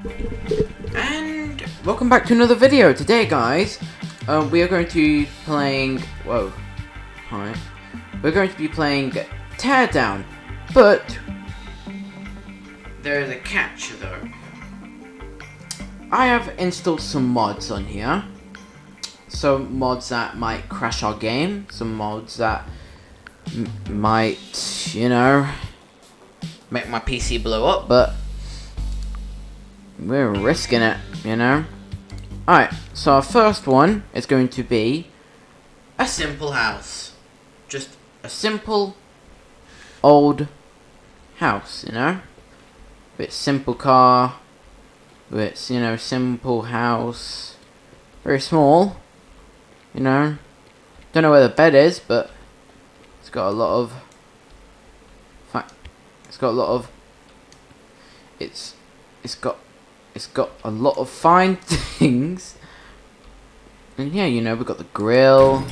And welcome back to another video. Today, guys, we are going to be playing. Whoa, hi. We're going to be playing Teardown, but there is a catch, though. I have installed some mods on here. Some mods that might crash our game. Some mods that might, you know, make my PC blow up, but we're risking it, you know. Alright, so our first one is going to be a simple house. Just a simple old house, you know. With simple car, with, you know, simple house. Very small, you know. Don't know where the bed is, but it's got a lot of it's got a lot of fine things. And yeah, you know, we've got the grill.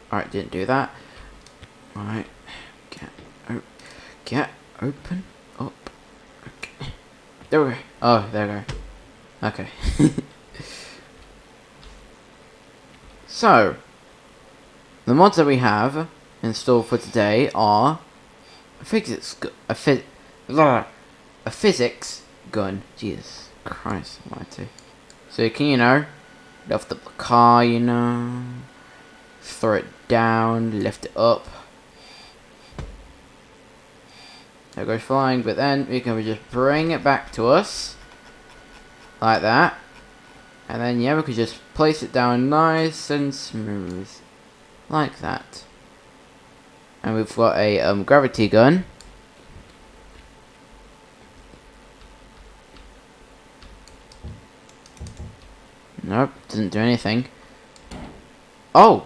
Alright, didn't do that. Alright. Get open up. Okay. There we go. Oh, there we go. Okay. So, the mods that we have installed for today are a physics gun. Jesus Christ almighty. So you can, you know, lift up the car, you know, throw it down, lift it up. It goes flying, but then we can just bring it back to us like that. And then yeah, we could just place it down nice and smooth like that. And we've got a gravity gun. Nope, doesn't do anything. Oh!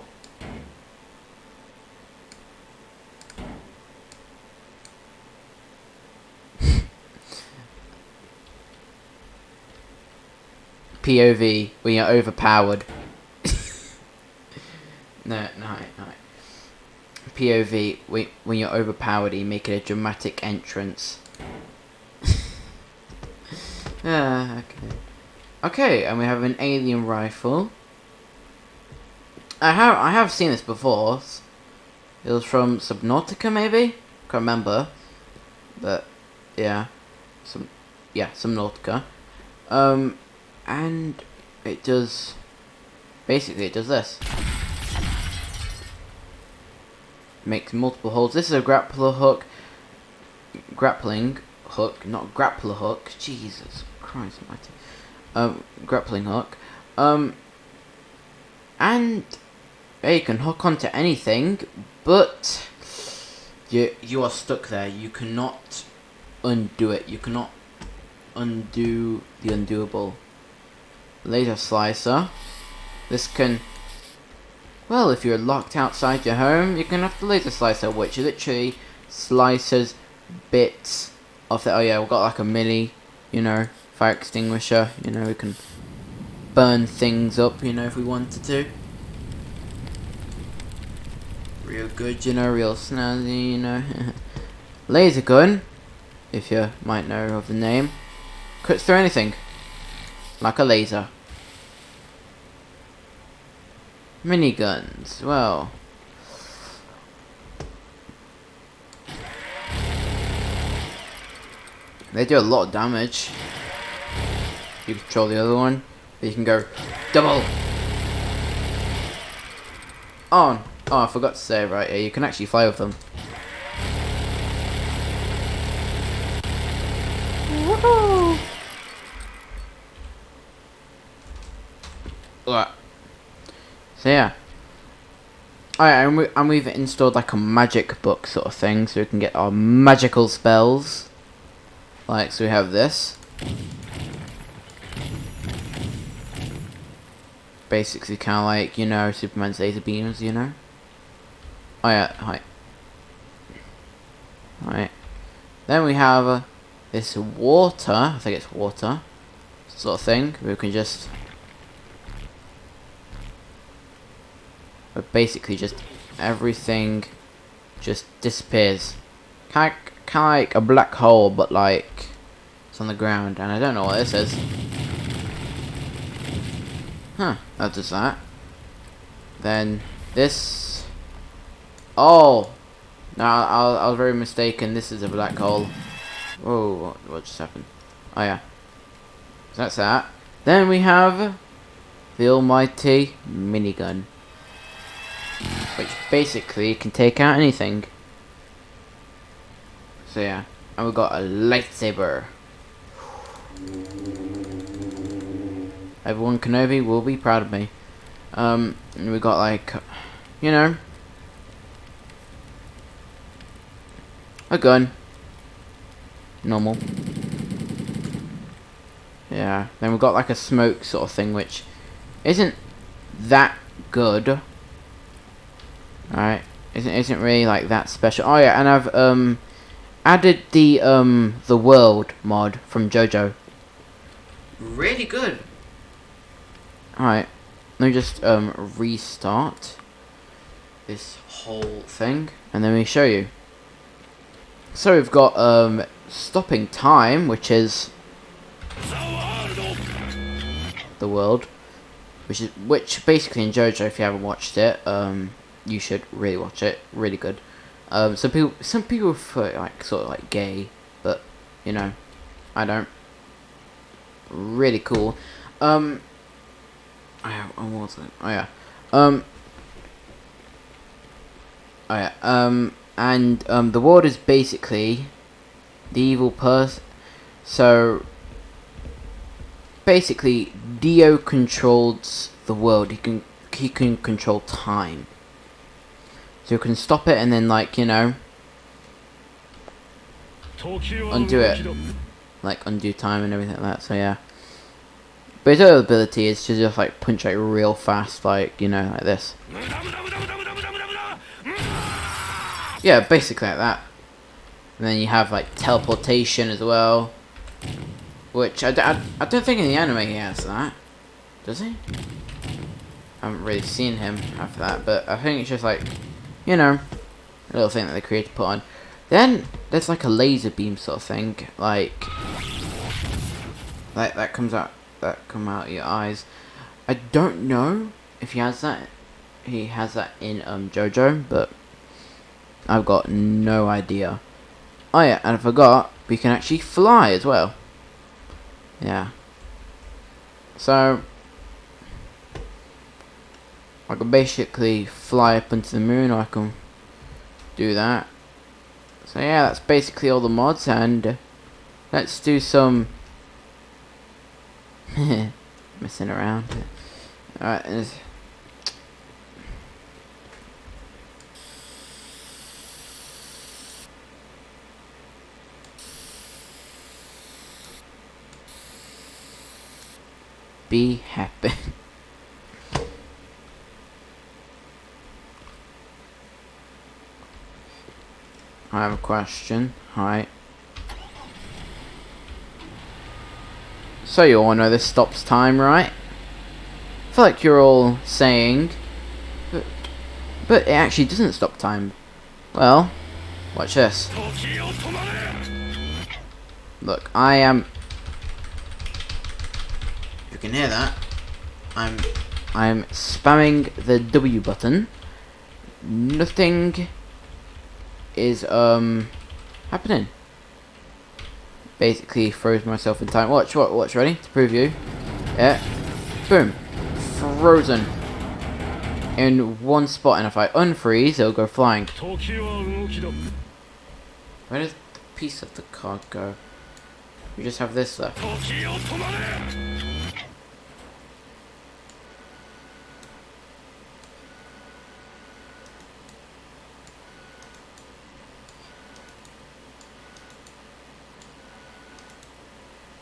POV, when you're overpowered. No. POV, when you're overpowered, you make it a dramatic entrance. Okay. Okay, and we have an alien rifle. I have seen this before. It was from Subnautica, maybe? Can't remember. But yeah, Subnautica. And it does. Basically, it does this. Makes multiple holes. This is a grappling hook, not grappler hook. Jesus Christ almighty. Grappling hook. And yeah, you can hook onto anything, but you are stuck there. You cannot undo it. You cannot undo the undoable. Laser slicer. This can, well, if you're locked outside your home, you can have the laser slicer, which literally slices bits of the. Oh yeah, we've got like a mini, you know, fire extinguisher. You know, we can burn things up, you know, if we wanted to. Real good, you know, real snazzy, you know. Laser gun, if you might know of the name, cuts through anything like a laser. Miniguns, well, they do a lot of damage. You control the other one, but you can go double. Oh, I forgot to say right here, you can actually fly with them. Woohoo! Alright. So yeah. Alright, and we've installed like a magic book sort of thing, so we can get our magical spells. Like, so we have this. Basically kind of like, you know, Superman's laser beams, you know. Oh yeah, hi. Alright. Then we have this water, I think it's water, sort of thing. We can just but basically just everything just disappears. Kind of like a black hole, but like It's on the ground, and I don't know what this is. Huh, that does that. Then this... Oh! No, I was very mistaken. This is a black hole. Whoa, what just happened? Oh yeah. So that's that. Then we have the almighty minigun, which basically can take out anything. So yeah, and we've got a lightsaber. Everyone Kenobi will be proud of me. And we got like, you know, a gun. Normal. Yeah. Then we've got like a smoke sort of thing, which isn't that good. Alright. Isn't really like that special. Oh yeah, and I've added the world mod from JoJo. Really good. Alright. Let me just restart this whole thing, and then we show you. So we've got stopping time, which is the world, which basically in JoJo, if you haven't watched it, you should really watch it. Really good. Some people prefer it like sort of like gay, but you know, I don't. Really cool. What was it? Oh yeah. And the world is basically the evil person. So basically, Dio controls the world. He can control time. So you can stop it and then, like, you know, undo it, like undo time and everything like that. So yeah. But his other ability is to just like punch like real fast, like, you know, like this. Yeah, basically like that. And then you have like teleportation as well, which I don't think in the anime he has that. Does he? I haven't really seen him after that, but I think it's just like, you know, a little thing that the creator put on. Then there's like a laser beam sort of thing, like that comes out. That come out of your eyes. I don't know if he has that. He has that in JoJo, but I've got no idea. Oh yeah, and I forgot we can actually fly as well. Yeah. So I can basically fly up into the moon, or I can do that. So yeah, that's basically all the mods, and let's do some messing around. Alright, be happy. I have a question. Hi. So you all know this stops time, right? I feel like you're all saying, but it actually doesn't stop time. Well, watch this. Look, I am. You can hear that. I'm spamming the W button. Nothing is happening. Basically froze myself in time. Watch, ready? To prove you. Yeah. Boom. Frozen. In one spot, and if I unfreeze, it'll go flying. Where does the piece of the card go? We just have this left.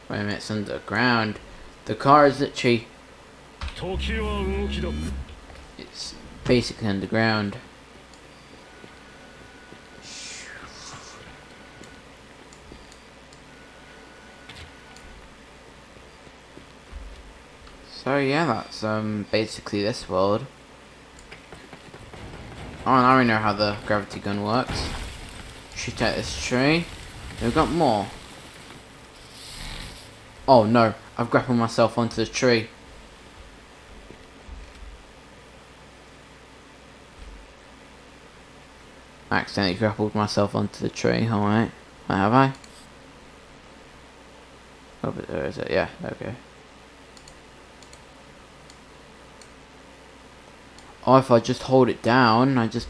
Wait a minute, it's underground. The car is literally... It's basically underground. So yeah, that's basically this world. Oh, now we know how the gravity gun works. Shoot at this tree. We've got more. Oh no, I've grappled myself onto the tree. I accidentally grappled myself onto the tree, alright. Have I? Oh, but there is it, yeah, okay. Oh, if I just hold it down, I just...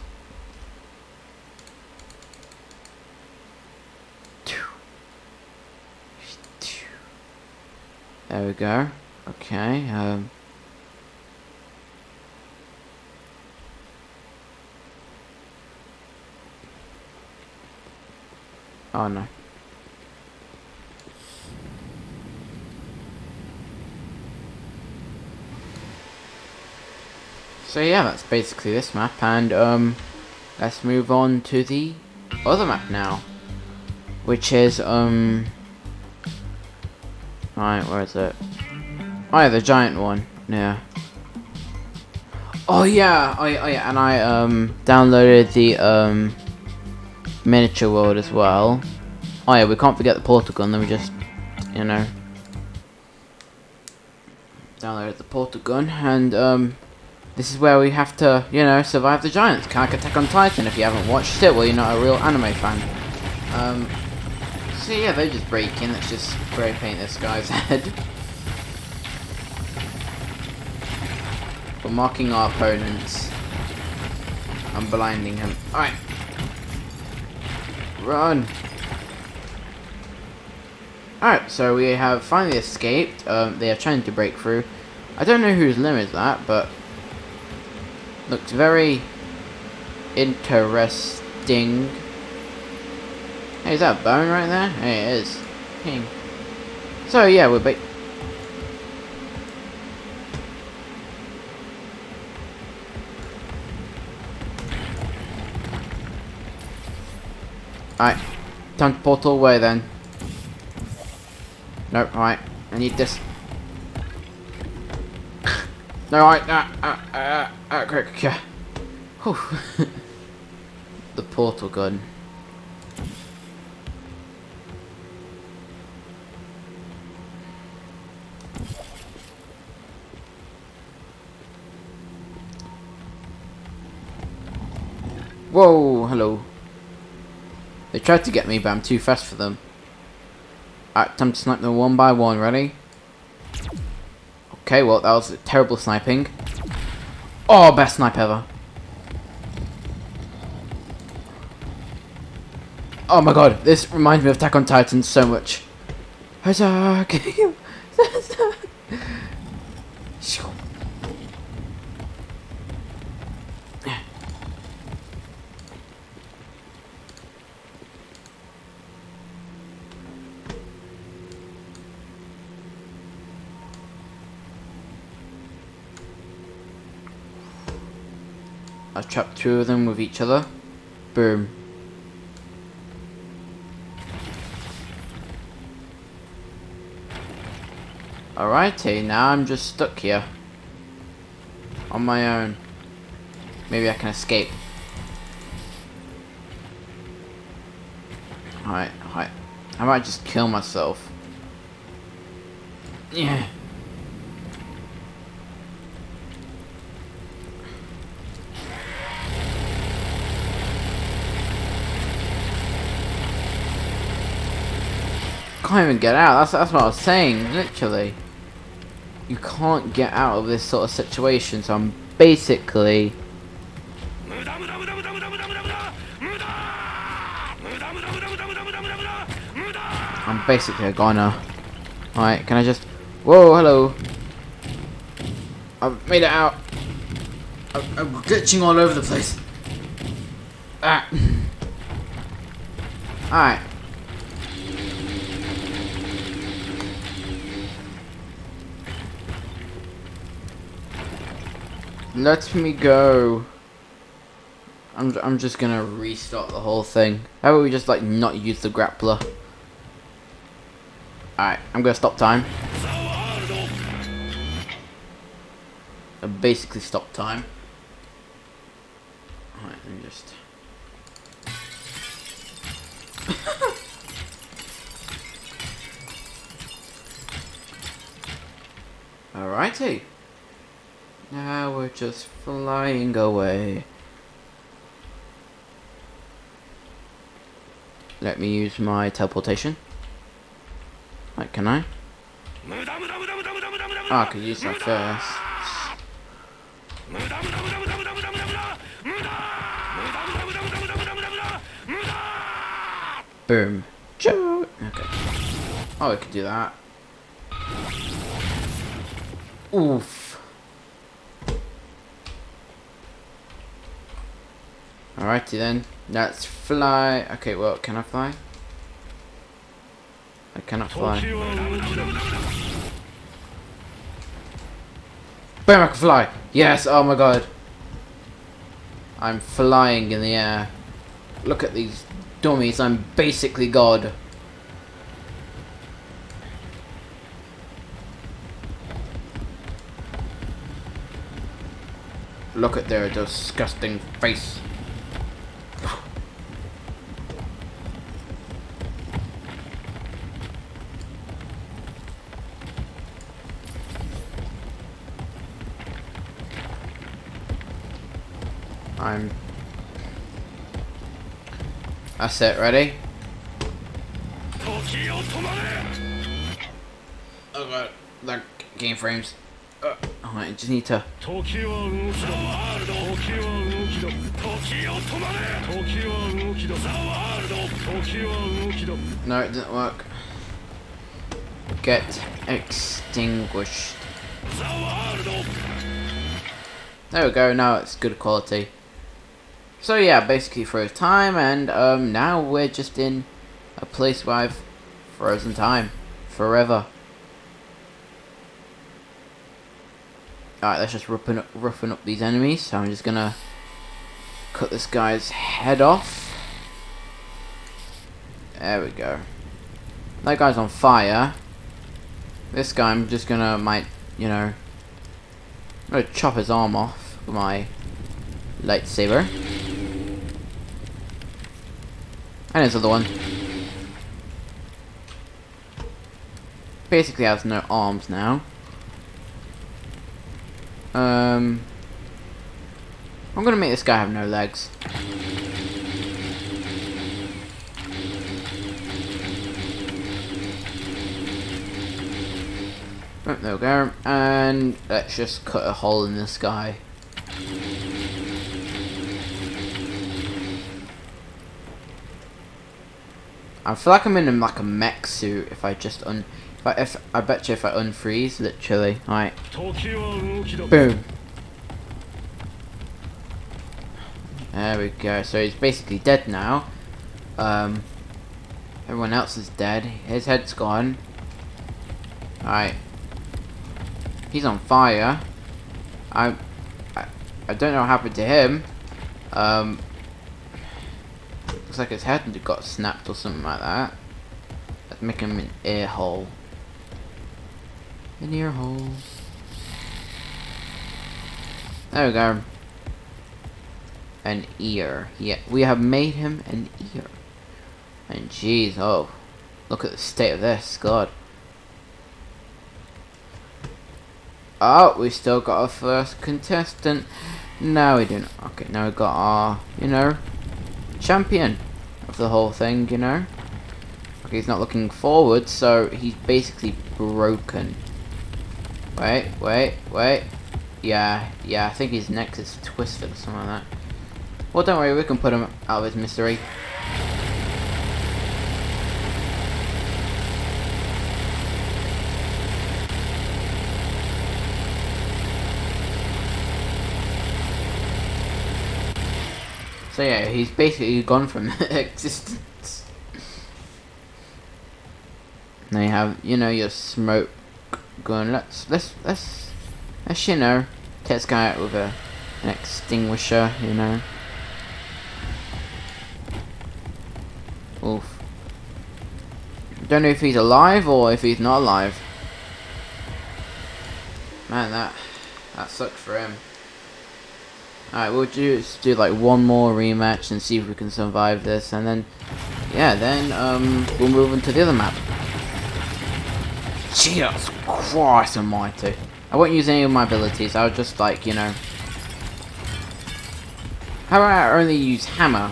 There we go. Okay, oh no. So yeah, that's basically this map, and let's move on to the other map now, which is alright, where is it? Oh yeah, the giant one. Yeah. Oh yeah, oh yeah, and I downloaded the miniature world as well. Oh yeah, we can't forget the portal gun. Let me just, you know, downloaded the portal gun, and this is where we have to, you know, survive the giants. Kind of like Attack on Titan. If you haven't watched it, well, you're not a real anime fan. So yeah, they just break in. Let's just spray paint this guy's head. We're marking our opponents. I'm blinding him. Alright. Run. Alright, so we have finally escaped. They are trying to break through. I don't know whose limb is that, but looks very interesting. Hey, is that a bone right there? Hey, it is. King. So yeah, we're alright, time to portal away then. Nope, alright, I need this. No, alright, quick, yeah. Whew. The portal gun. Whoa, hello. They tried to get me, but I'm too fast for them. Alright, time to snipe them one by one. Ready? Okay, well, that was terrible sniping. Oh, best snipe ever. Oh my god, this reminds me of Attack on Titan so much. Huzzah! I trapped two of them with each other. Boom. Alrighty, now I'm just stuck here. On my own. Maybe I can escape. Alright. I might just kill myself. Yeah. Can't even get out. That's what I was saying. Literally, you can't get out of this sort of situation. So I'm basically a goner. Alright, can I just... Whoa, hello. I've made it out. I'm glitching all over the place. Ah. Alright. Let me go. I'm just gonna restart the whole thing. How about we just like not use the grappler? Alright, I'm gonna stop time. I basically stop time. Alright, let me just... Alrighty. Now we're just flying away. Let me use my teleportation. Right, can I? Oh, I could use that first. Boom. Okay. Oh, we could do that. Oof. Alrighty then. Let's fly. Okay, well, can I fly? I cannot fly. Boom, I can fly! Yes, oh my god. I'm flying in the air. Look at these dummies, I'm basically God. Look at their disgusting face. That's it, ready? Oh god, that game frames. I just need to. No, it didn't work. Get extinguished. There we go, now it's good quality. So yeah, basically froze time, and now we're just in a place where I've frozen time forever. Alright, let's just roughen up these enemies. So I'm just gonna cut this guy's head off. There we go. That guy's on fire. This guy, I'm just gonna, you know, I'm gonna chop his arm off with my lightsaber. And there's another one. Basically has no arms now. I'm gonna make this guy have no legs. Oh, there we go. And let's just cut a hole in this guy. I feel like I'm in like a mech suit if I just I bet you if I unfreeze, literally. Alright. Boom. There we go. So he's basically dead now. Everyone else is dead. His head's gone. Alright. He's on fire. I don't know what happened to him. Looks like his head got snapped or something like that. Let's make him an ear hole. An ear hole. There we go. An ear. Yeah, we have made him an ear. And jeez, oh, look at the state of this. God. Oh, we still got our first contestant. No, we don't. Okay, now we've got our, you know, champion of the whole thing, you know. Okay, he's not looking forward, so he's basically broken. Wait. Yeah, I think his neck is twisted or something like that. Well, don't worry, we can put him out of his misery. So yeah, he's basically gone from existence. Now you have, you know, your smoke gun. Let's you know, take this guy out with an extinguisher, you know. Oof. Don't know if he's alive or if he's not alive. Man, that sucked for him. Alright, we'll just do like one more rematch and see if we can survive this, and then, yeah, we'll move on to the other map. Jesus Christ almighty. I won't use any of my abilities. I'll just like, you know. How about I only use hammer?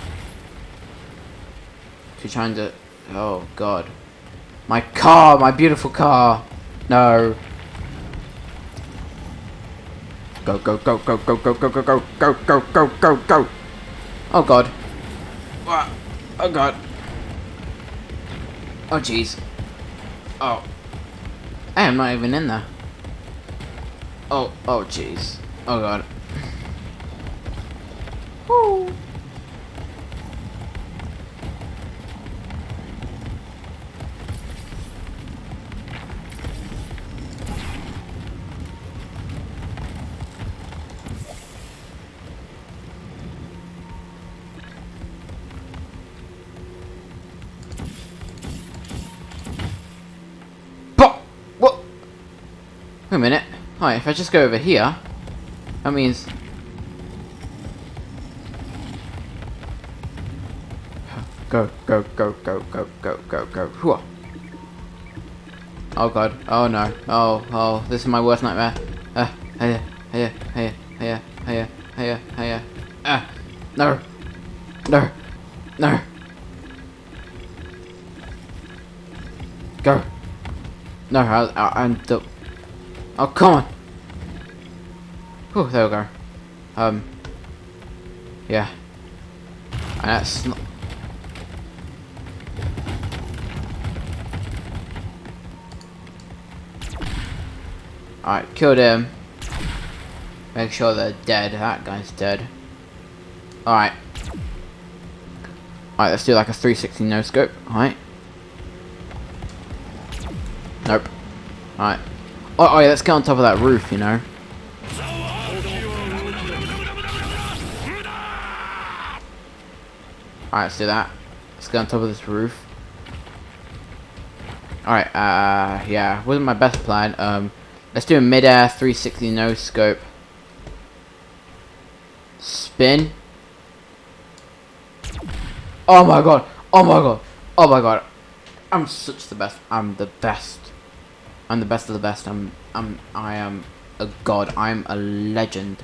To trying to. Oh god. My car, my beautiful car. No. Go, go, go, go, go, go, go, go, go, go, go, go, go, go. Oh god. Oh god. Oh jeez. Oh. I am not even in there. Oh jeez. Oh god. Woo. What? Wait a minute. Hi, if I just go over here, that means. Go, go, go, go, go, go, go, go. Whoa. Oh god. Oh no. Oh, this is my worst nightmare. Hiya. No. No. No. Go. No, I'm the. Oh, come on. Whew, there we go. Yeah. And that's not. Alright, killed him. Make sure they're dead. That guy's dead. Alright. Alright, let's do like a 360 no scope. Alright. Nope. Alright. Oh yeah, let's get on top of that roof, you know. Alright, let's do that. Let's get on top of this roof. Alright, yeah, wasn't my best plan. Let's do a mid-air 360 no scope. Spin. Oh my god. Oh my god. Oh my god. I'm such the best. I'm the best. I'm the best of the best. I am a god. I'm a legend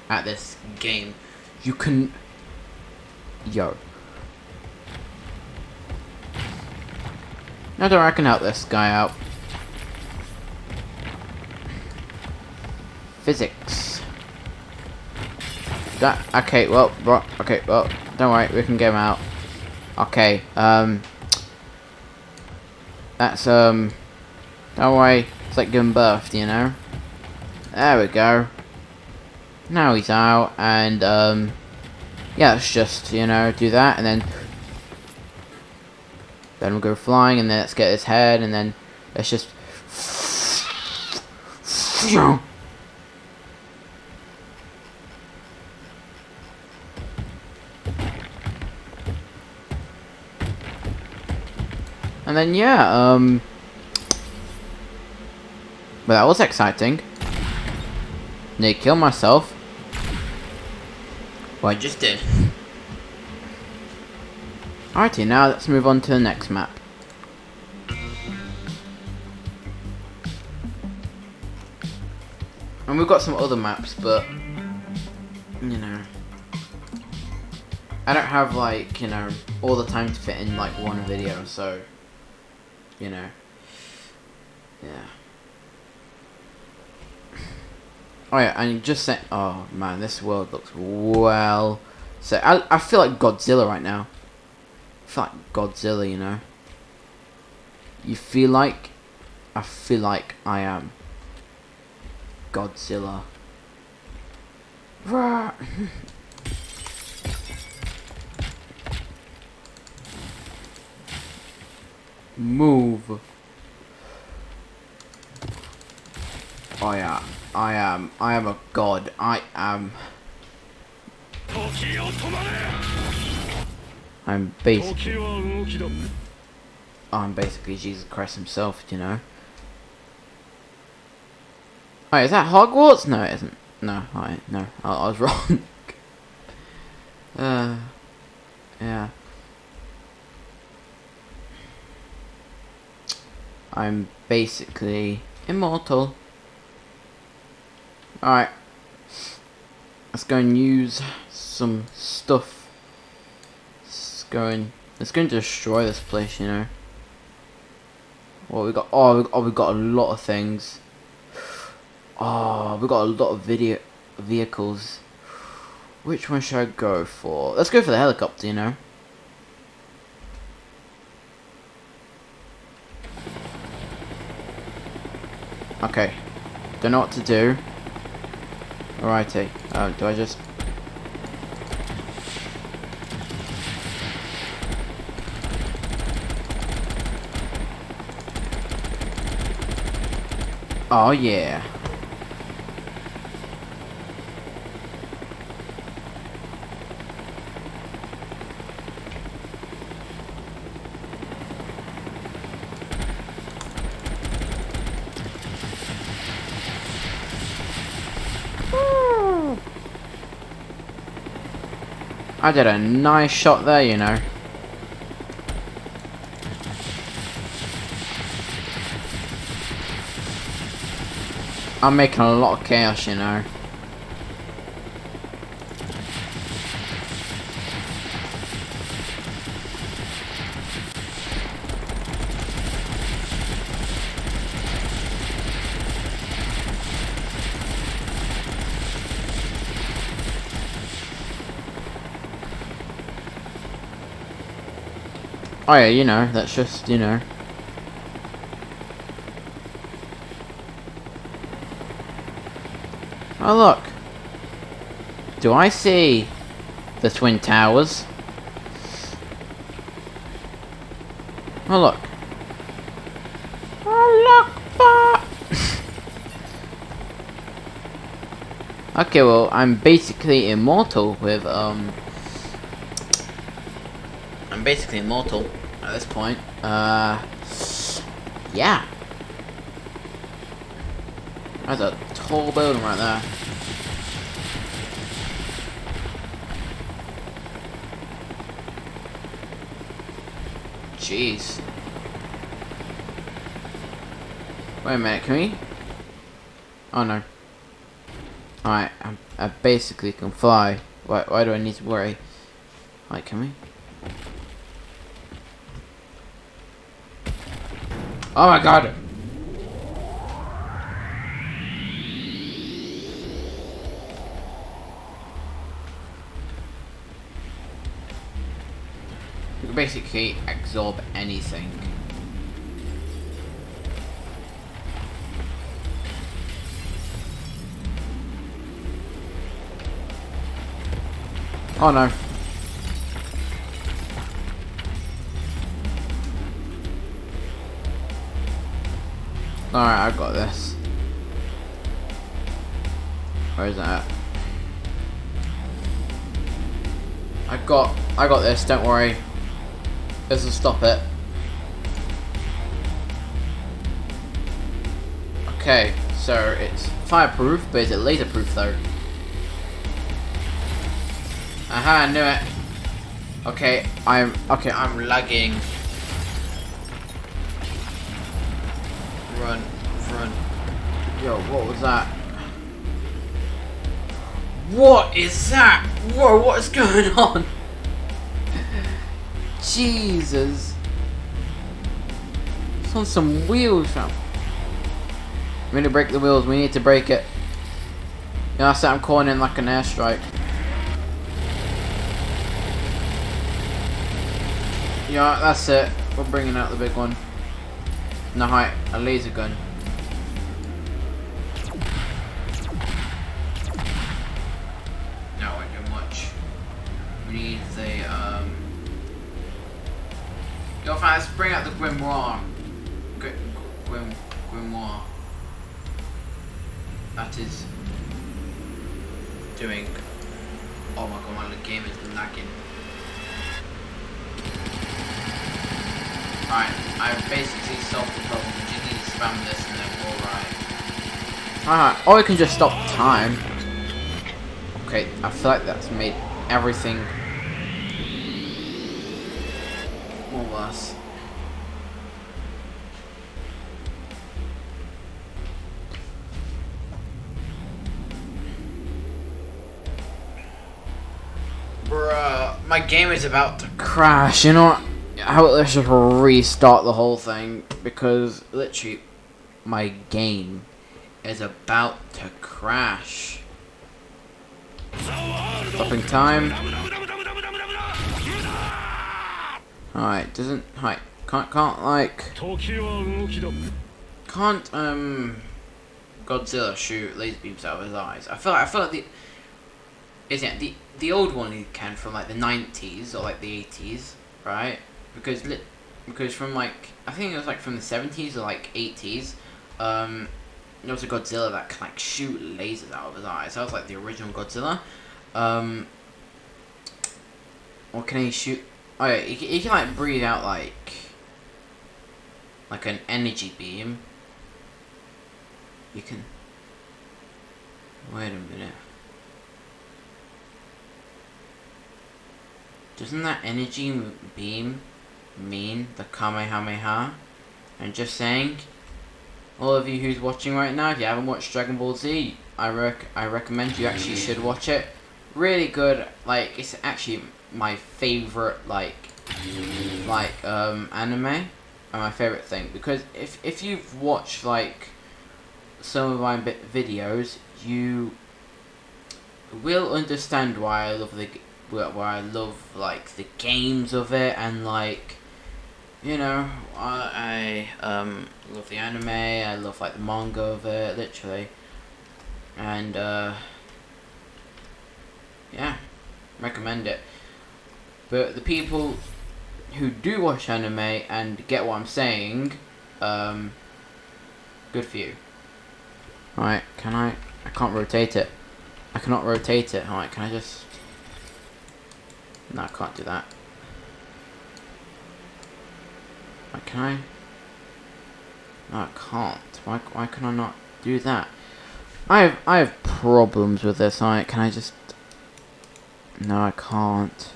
at this game. You can. Yo. I don't reckon help this guy out. Physics. That okay, well, okay, well, don't worry, we can get him out. Okay, that's don't worry, it's like giving birth, you know. There we go. Now he's out, and yeah, let's just, you know, do that, and then we'll go flying, and then let's get his head, and then let's just. And then yeah, but that was exciting. Nearly killed myself. Well, I just did. Alrighty, now let's move on to the next map. And we've got some other maps, but you know, I don't have like, you know, all the time to fit in like one video, so you know, yeah. Oh yeah, and you just said, oh man, this world looks well. So I feel like Godzilla right now. I feel like Godzilla, you know. You feel like? I feel like I am Godzilla. Move. Oh yeah, I am a god. I'm basically Jesus Christ himself, you know. Wait, is that Hogwarts? No, it isn't. No, no, I was wrong. Yeah. I'm basically immortal. Alright. Let's go and use some stuff. Let's go and destroy this place, you know. What we got? Oh, we got a lot of things. Oh, we got a lot of vehicles. Which one should I go for? Let's go for the helicopter, you know. Okay. Don't know what to do. Alrighty. Do I just... Oh, yeah. I did a nice shot there, you know. I'm making a lot of chaos, you know. Oh yeah, you know, that's just, you know. Oh look. Do I see the Twin Towers? Oh look. Oh look, okay, well, I'm basically immortal with, I'm basically immortal at this point. Yeah. That's a tall building right there. Jeez. Wait a minute, can we? Oh no. Alright, I basically can fly. Why do I need to worry? Alright, can we? Oh my god! You can basically absorb anything. Oh no. Alright, I've got this. Where is that? I got this, don't worry. This will stop it. Okay, so it's fireproof, but is it laserproof though? Aha, I knew it. Okay, I'm lagging. Run. Yo, what was that? What is that? Whoa, what is going on? Jesus. It's on some wheels, fam. We need to break the wheels, we need to break it. You know, I said I'm calling in like an airstrike. Yeah, that's it. We're bringing out the big one. No, hi, a laser gun. No, won't do much. We need the, Yo, fine, let's bring out the grimoire. Grimoire. That is doing... Oh my god, my game is lagging. Right, I've basically solved the problem. You just need to spam this and then we're alright. Alright, or we can just stop time. Okay, I feel like that's made everything more worse. My game is about to crash. You know what? Let's just restart the whole thing because literally my game is about to crash. Stopping time. Alright, can't like Godzilla shoot laser beams out of his eyes. I feel like the old one he can from like the 90s or like the 80s, right? Because from like I think it was like from the 70s or like 80s, there was a Godzilla that can like shoot lasers out of his eyes. That was like the original Godzilla. What can he shoot? Oh yeah, he can like breathe out like an energy beam. You can. Wait a minute. Doesn't that energy beam mean the Kamehameha? And just saying, all of you who's watching right now, if you haven't watched Dragon Ball Z, I recommend you actually should watch it. Really good. Like, it's actually my favorite anime and my favorite thing, because if you've watched like some of my videos, you will understand why I love like the games of it, and like, you know, I love the anime. I love like the manga of it, literally, and yeah, recommend it. But the people who do watch anime and get what I'm saying, good for you. Alright, I can't rotate it. I cannot rotate it. Alright, can I just... No, I can't do that. Alright, can I? No, I can't. Why can I not do that? I have problems with this. Alright, can I just... No, I can't.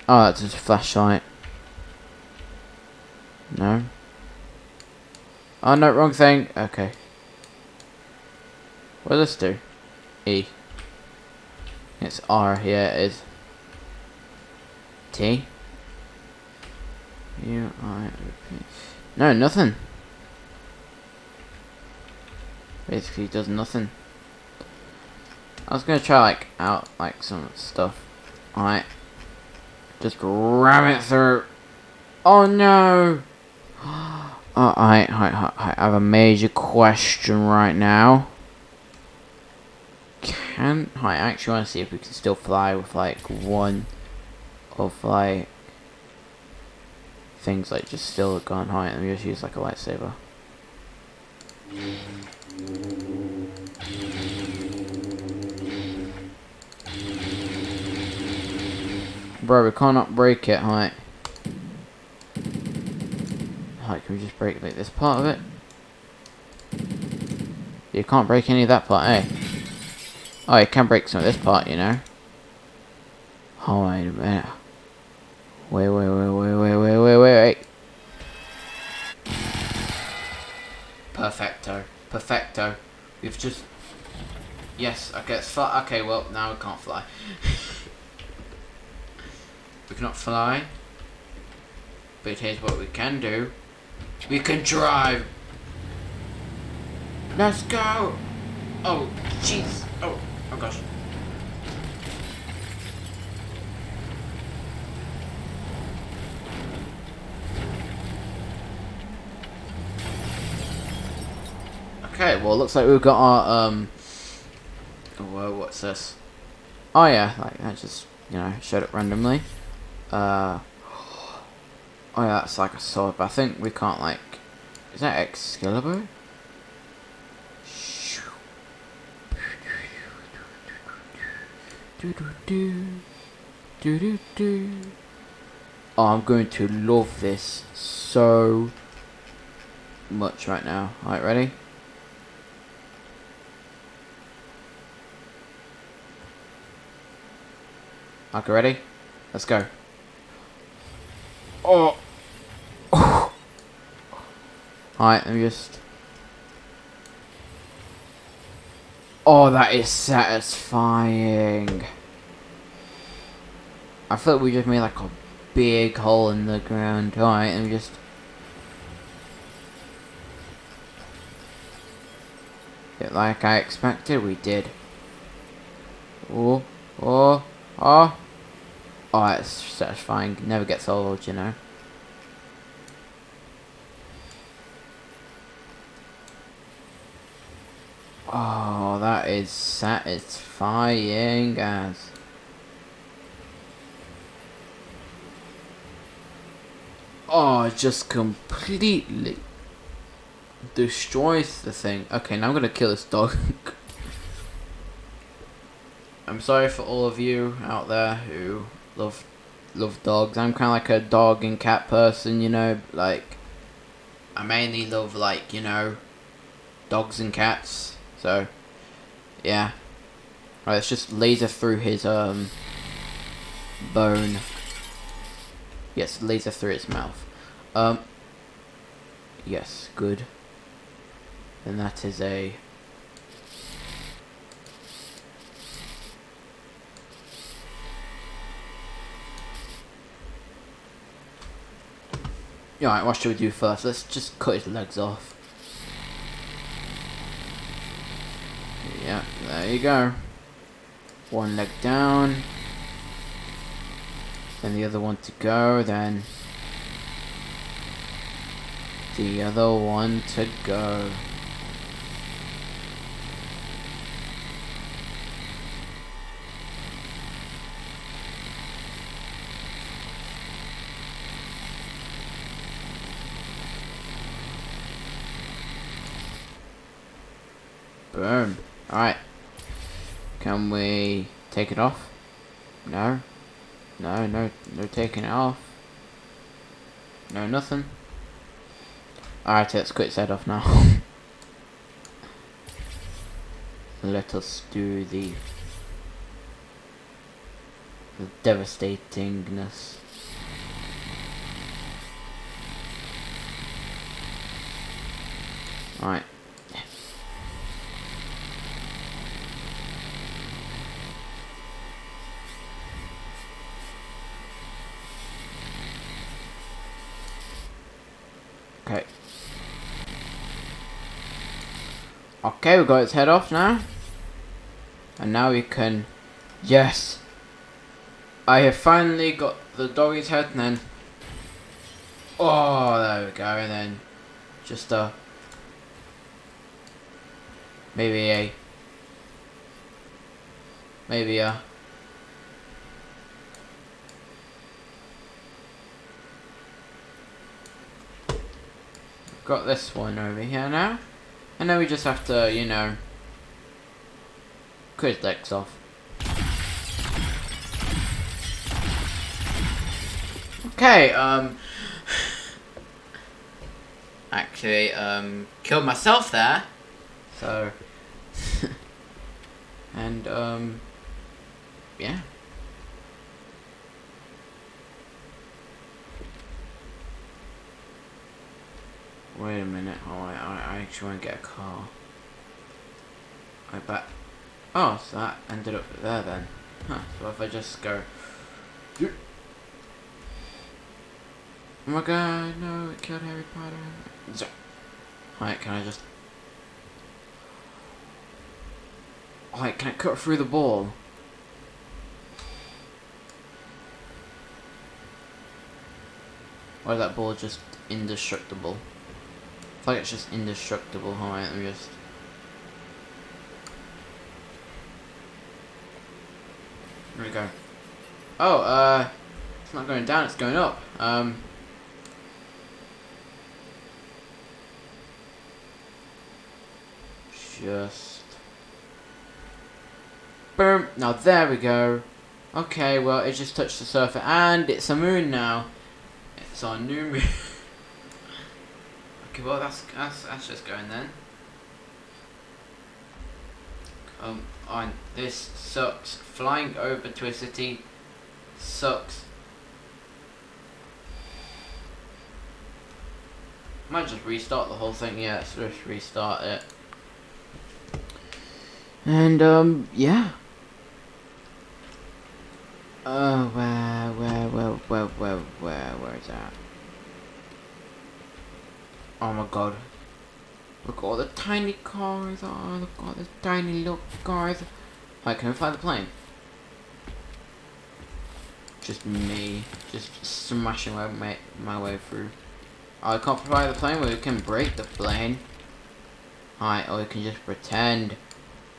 Oh, that's just a flashlight. No. Oh no, wrong thing. Okay. What does this do? E. It's R. Yeah, it is. T. U I O P. No, nothing. Basically, it does nothing. I was gonna try out some stuff. Alright. Just ram it through. Oh no! I have a major question right now. I actually want to see if we can still fly with one of things just still gone. Let me just use a lightsaber. Bro, we cannot break it, can we just break this part of it? You can't break any of that part, eh? Oh, you can break some of this part, you know. Oh, wait a minute. Wait. Perfecto. We've just... Yes, okay, let's fly. Okay, well, now we can't fly. We cannot fly. But here's what we can do. We can drive. Let's go. Oh, jeez. Oh gosh. Okay, well, looks like we've got our whoa, what's this? Oh yeah, I just showed it randomly. Oh yeah, that's like a sword, but I think we can't is that Excalibur? Oh, I'm going to love this so much right now. Alright, ready? Okay, ready? Let's go. Oh. Alright, let me just... Oh, that is satisfying. I thought we just made like a big hole in the ground. Alright, let me just... Like I expected, we did. Oh, oh, oh. Oh, that's satisfying. Never gets old, you know. Oh, that is satisfying, guys. Oh, it just completely destroys the thing. Okay, now I'm gonna kill this dog. I'm sorry for all of you out there who love dogs. I'm kind of like a dog and cat person, you know. Like, I mainly love, like, you know, dogs and cats. So, yeah. Alright, let's just laser through his bone. Yes, laser through his mouth. Yes, good. And that is a... Alright, what should we do first? Let's just cut his legs off. Yeah, there you go. One leg down. Then the other one to go, then the other one to go. Boom. Alright. Can we take it off? No. No taking it off. No, nothing. Alright, let's cut its head off now. Let us do the devastatingness. Alright. Okay. Okay, we got its head off now. And now we can... Yes! I have finally got the doggy's head, and then... Oh, there we go, and then... Just maybe a... Got this one over here now. And then we just have to, you know, cut his legs off. Okay, actually, killed myself there. So, and, yeah. Wait a minute, oh, I actually want to get a car. I bet. Oh, so that ended up there then. Huh, so if I just go... Oh my god, no, it killed Harry Potter. Alright, can I just... Alright, can I cut through the ball? Or is that ball just indestructible? I feel like it's just indestructible. Alright, let me just... There we go. Oh, it's not going down, it's going up. Just... Boom! Now there we go. Okay, well, it just touched the surface, and it's a moon now. It's our new moon. Okay, well, that's just going then. Come on, this sucks. Flying over to a city sucks. Might just restart the whole thing. Yeah, let's just restart it. And yeah. Where is that? Oh my god. Look at all the tiny cars. Oh, look at all the tiny little cars. Wait, can we fly the plane? Just me. Just smashing my way through. Oh, I can't fly the plane, but we can break the plane. Alright, or we can just pretend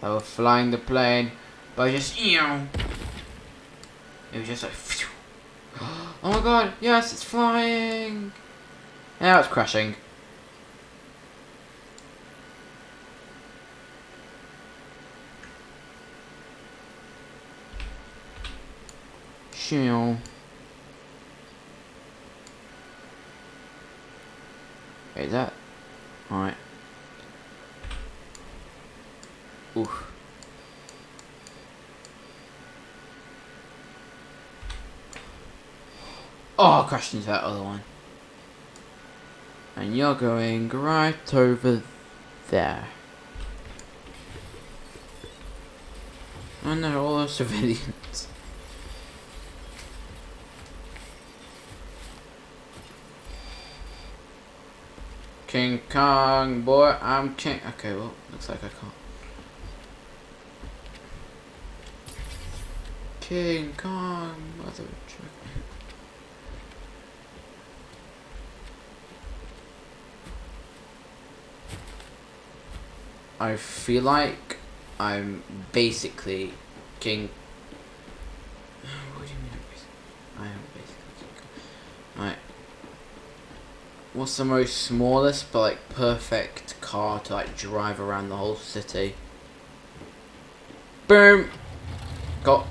that we're flying the plane by just, you know. It was just like, phew. Oh my god, yes, it's flying. Now it's crashing. Shoo. Is that? Alright. Oof. Oh, I crashed into that other one. And you're going right over there. And they're all the civilians. King Kong, boy, I'm king. Okay, well, looks like I can't. King Kong, mother truck. I feel like I'm basically King. What do you mean I am basically King Kong? Right. What's the most smallest but like perfect car to like drive around the whole city? Boom! Got.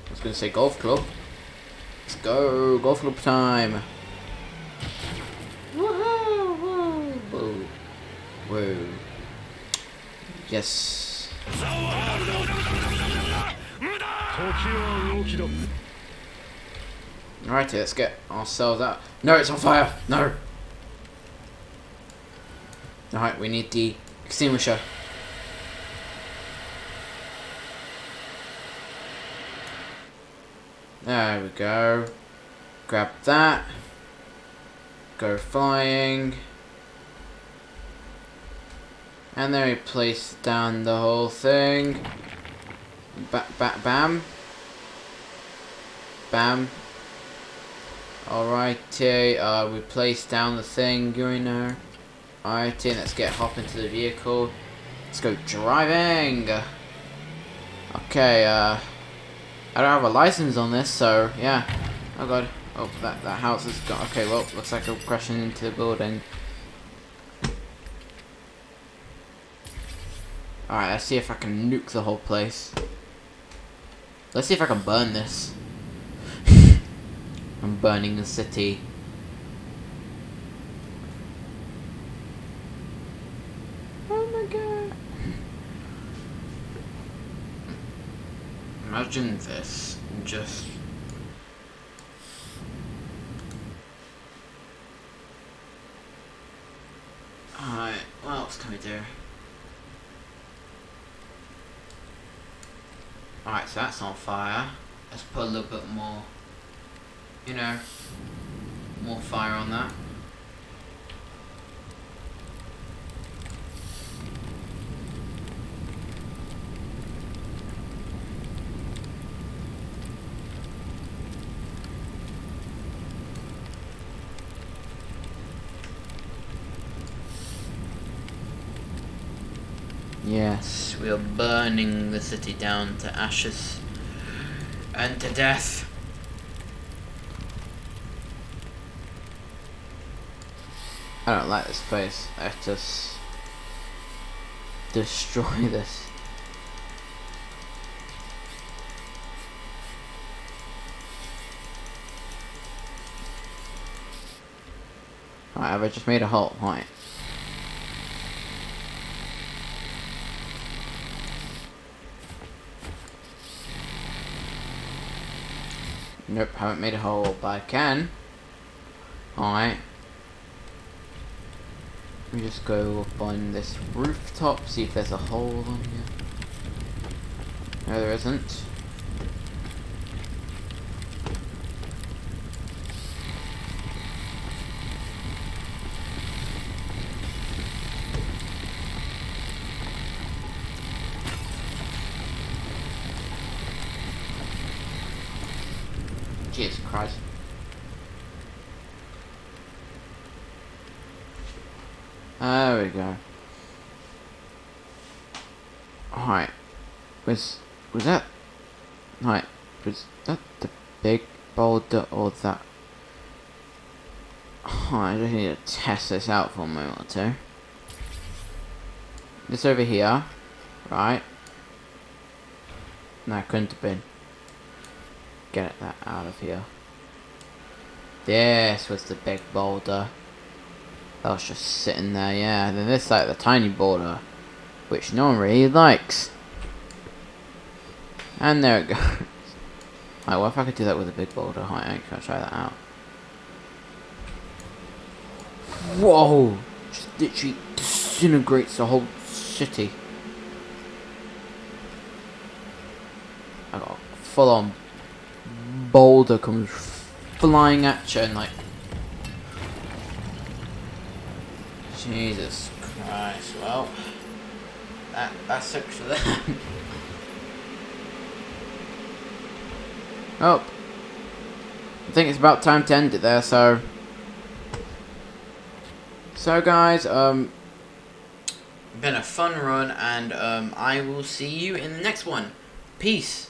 I was gonna say golf club. Let's go, golf club time. Woohoo! Whoa. Whoa. Yes. Alrighty, let's get ourselves out. No, it's on fire! No! Alright, we need the extinguisher. There we go. Grab that. Go flying. And then we place down the whole thing. Bam. Bam. Alrighty, we place down the thing, you know. Alrighty, let's hop into the vehicle. Let's go driving. Okay, I don't have a license on this, so yeah. Oh god. Oh, that house is gone. Okay, well, looks like I'm crashing into the building. Alright, let's see if I can nuke the whole place. Let's see if I can burn this. I'm burning the city. Oh my god. Imagine this. Just... Alright, what else can we do? Alright, so that's on fire. Let's put a little bit more, you know, more fire on that. Yes, we are burning the city down to ashes and to death. I don't like this place. Let's just destroy this. Alright, have I just made a hole? Right. Nope, haven't made a hole, but I can. Alright. Let me just go up on this rooftop, see if there's a hole on here. No, there isn't. Jesus Christ. There we go. Alright. Was that... Alright. Was that the big boulder or that... Oh, I just need to test this out for a moment or two. This over here. Right. No, couldn't have been. Get that out of here. This was the big boulder. That was just sitting there, yeah. And then this like the tiny boulder, which no one really likes. And there it goes. Alright, what if I could do that with a big boulder? Alright, I'm gonna try that out. Whoa! Just literally disintegrates the whole city. I got a full on boulder comes flying at you and like... Jesus Christ, well... That's it for that. Oh. I think it's about time to end it there, so... So guys, been a fun run and I will see you in the next one. Peace.